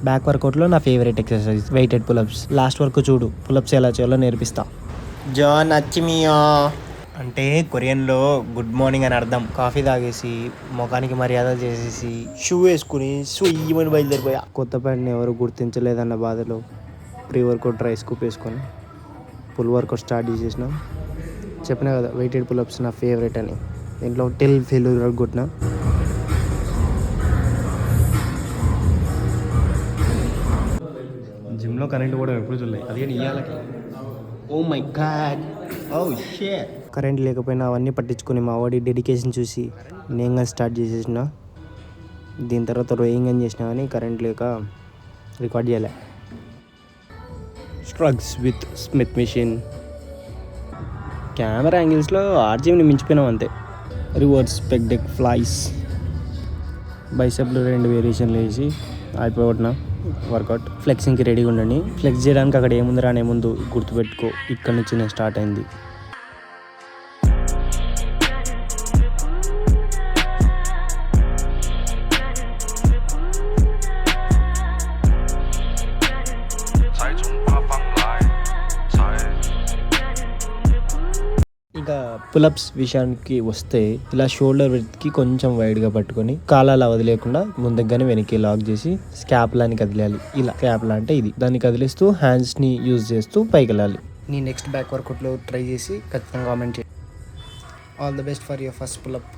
Back వర్కౌట్లో నా favourite exercise weighted pullups. Last వరకు చూడు, పులప్స్ ఎలా చేయాలో నేర్పిస్తా. జాన్ అచ్చిమియా అంటే కొరియన్లో గుడ్ మార్నింగ్ అని అర్థం. కాఫీ తాగేసి ముఖానికి మర్యాద చేసేసి షూ వేసుకుని సుయ్యమని బయలుదేరిపోయా. కొత్త ప్యాంట్ని ఎవరు గుర్తించలేదన్న బాధలో ప్రీ వర్కౌట్ డ్రై స్కూప్ వేసుకొని ఫుల్ వర్కౌట్ స్టార్ట్ చేసేసిన. చెప్పినా కదా వెయిటెడ్ పులప్స్ నా ఫేవరెట్ అని. దీంట్లో టిల్ ఫెయిల్యూర్ కొట్టిన. జిమ్లో కరెంట్ కూడా ఎప్పుడు చూడలేదు, అదే ఇయ్యాలకి. Oh my god, oh shit. Current లేకపోయినా అవన్నీ పట్టించుకొని మా వాడి డెడికేషన్ చూసి నేను స్టార్ట్ చేసేసిన. దీని తర్వాత రోయింగ్ అని చేసినా కానీ కరెంట్ లేక రికార్డ్ చేయలే. Struggles with Smith machine. Camera యాంగిల్స్లో ఆర్జీఎంని మించిపోయినాం అంతే. Reverse pec deck flies. బైసెప్లు 2 వేరియేషన్లు వేసి అయిపోగొట్టిన వర్కౌట్. ఫ్లెక్సింగ్కి రెడీగా ఉండండి. ఫ్లెక్స్ చేయడానికి అక్కడ ఏముంది రానే ముందు గుర్తుపెట్టుకో, ఇక్కడ నుంచి నేను స్టార్ట్ అయింది. ఇంకా పులప్స్ విషయానికి వస్తే ఇలా షోల్డర్ విడ్త్కి కొంచెం వైడ్గా పట్టుకొని కాలాలు వదిలేకుండా ముందుగానే వెనక్కి లాక్ చేసి స్కాప్లాని కదిలేయాలి. ఇలా స్కాప్లా అంటే ఇది, దాన్ని కదిలిస్తూ హ్యాండ్స్ని యూజ్ చేస్తూ పైకి వెళ్ళాలి. నీ నెక్స్ట్ బ్యాక్ వర్కౌట్లో ట్రై చేసి ఖచ్చితంగా కామెంట్ చేయి. All the best for your first pull-up.